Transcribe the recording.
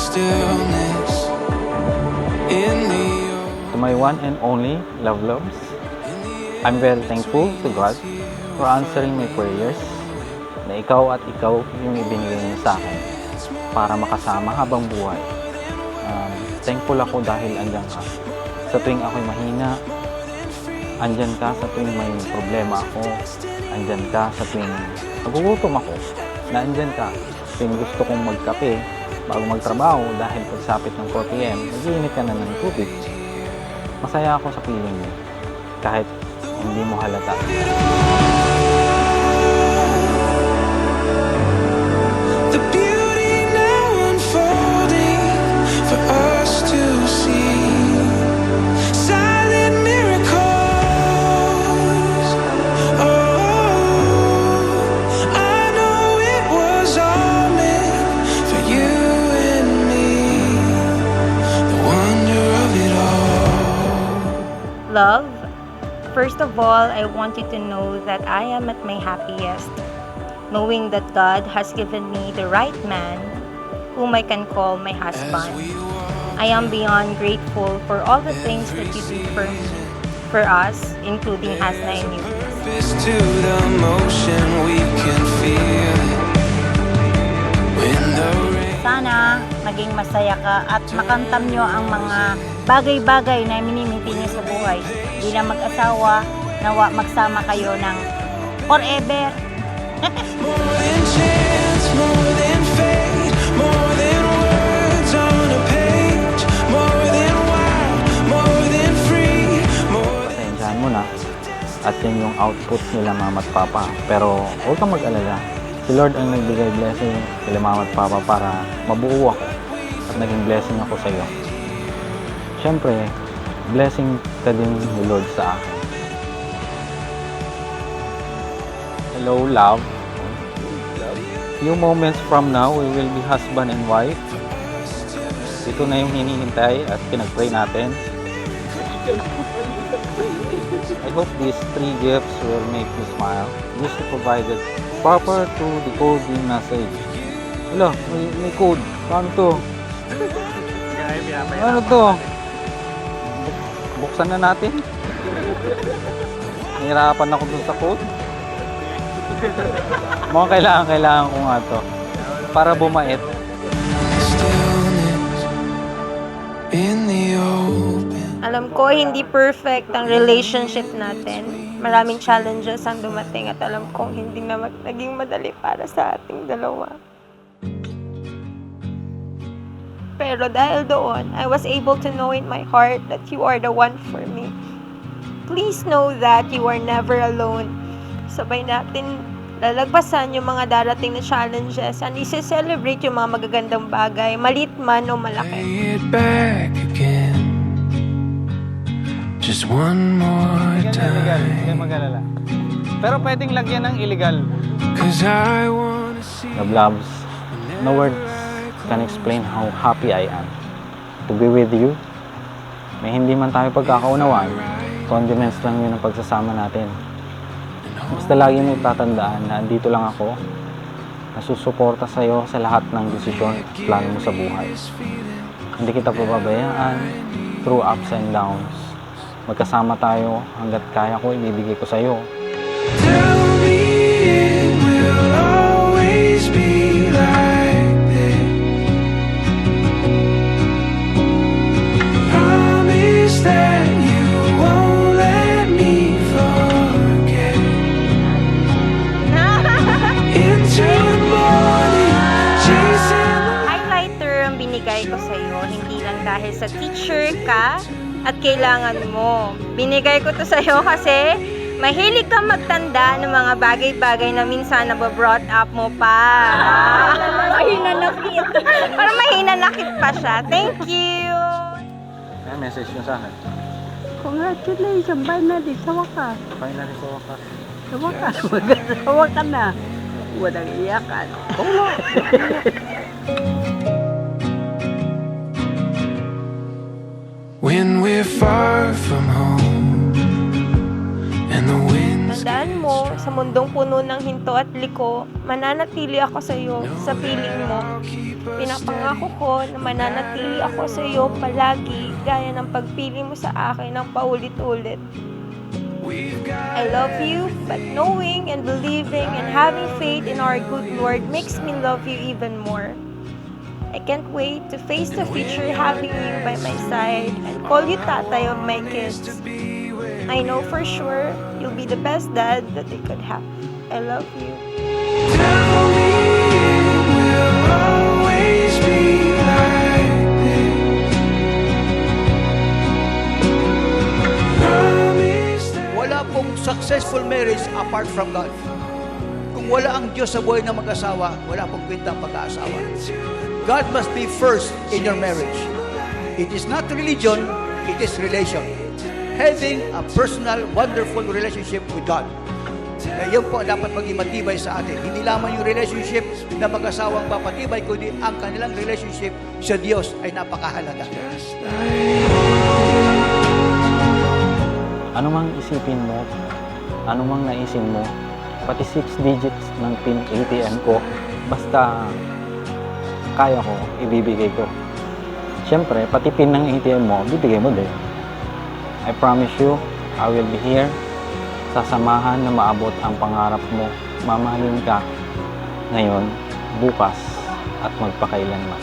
stillness in the To my one and only love loves, I'm very thankful to God for answering my prayers na ikaw at ikaw yung ibinigay niya sa akin para makasama habang buhay. Thankful ako dahil andyan ka. Sa tuwing ako'y mahina, andyan ka. Sa tuwing may problema ako, andyan ka. Sa tuwing nagugutom ako, na andyan ka. Sa tuwing gusto kong magkape bago magtrabaho dahil pagsapit ng 4 p.m., nag-iinit ka na ng tubig. Masaya ako sa piling mo, kahit hindi mo halata. the beauty now unfolding for us to see. Silent miracles. Oh, I know it was all meant for you and me. The wonder of it all. Love, first of all, I want you to know that I am at my happiest, knowing that God has given me the right man whom I can call my husband. I am beyond grateful for all the things that you do for me, for us, including Hasna and you. Surface to the motion we can feel when the rain. Sana maging masaya ka at makamtam nyo ang mga bagay-bagay na minimiti nyo sa buhay. Di na mag-asawa, nawa magsama kayo ng forever. More than chance, more than fate, more than words on a page, more than wild, more than free, more than. Pasensyahan mo na. At yan yung output nila mama at papa. Pero huwag kang mag-alala. Si Lord ang nagbigay blessing kila mama at papa para mabuo ako. At naging blessing ako sa iyo. Siyempre, blessing ka din ni Lord sa akin. Hello, love. Few moments from now, we will be husband and wife. Ito na yung hinihintay at pinag-pray natin. I hope these 3 gifts will make you smile. This is provided proper to the coding message. Wala, may code. Paano to? Ano to? Buksan na natin. Nahirapan ako dun sa code. Mukhang kailangan ko nga to. Para bumait. Stillness in the open. Alam ko, hindi perfect ang relationship natin. Maraming challenges ang dumating at alam kong hindi na naging madali para sa ating dalawa. Pero dahil doon, I was able to know in my heart that you are the one for me. Please know that you are never alone. Sabay natin lalagpasan yung mga darating na challenges and isi-celebrate yung mga magagandang bagay, maliit man o malaki. Lay it back again. Just one more Hindi time. mag-alala. Pero pwedeng lagyan ng illegal. 'Cause I wanna see. Love loves, no words can explain how happy I am to be with you. May hindi man tayo pagkakaunawaan, condiments lang yun ang pagsasama natin. Basta lagi mo tatandaan na andito lang ako, nasusuporta sa'yo sa lahat ng desisyon at plano mo sa buhay. Hindi kita pababayaan through ups and downs. Magkasama tayo hanggat kaya ko, ibibigay ko sa'yo. Tell me it will always be like this. Promise that you won't let me forget. Into the morning, chasing the Highlighter ang binigay ko sa iyo, hindi lang dahil sa teacher ka at kailangan mo. Binigay ko to sa iyo kasi mahilig kang magtanda ng mga bagay-bagay na minsan nababrought up mo pa. Mahinanakit. Para mahinanakit pa siya. Thank you! Kaya message nyo sa akin. Congratulations, finally, sa wakas. Finally sa wakas. Sa wakas, mag-asawa ka na. Walang iyakan. When we're far from home and the winds Tandaan mo, sa mundong puno ng hinto at liko, mananatili ako sa iyo, sa piling mo. keep Pinapangako ko na mananatili ako sa iyo palagi gaya ng pagpili mo sa akin ng paulit-ulit. I love you, but knowing and believing and having faith in our good Lord makes me love you even more. I can't wait to face the future having you by my side and call you tatay of my kids. I know for sure you'll be the best dad that they could have. I love you. Tell me it will always be like this. Promise that Wala pong successful marriage apart from God. Kung wala ang Diyos sa buhay ng mag-asawa, wala pong kwentang pag-aasawa. God must be first in your marriage. It is not religion, it is relation. Having a personal, wonderful relationship with God. Kaya yun po dapat maging matibay sa atin. Hindi lamang yung relationship na mag-asawang papatibay, kundi ang kanilang relationship sa Diyos ay napakahalaga. Ano mang isipin mo, ano mang naisin mo, pati 6 digits ng PIN ATM ko, basta kaya ko, ibibigay ko. Siyempre, pati PIN ng ATM mo, bibigay mo din. I promise you, I will be here. Sasamahan na maabot ang pangarap mo. Mamahalin ka ngayon, bukas, at magpakailanman.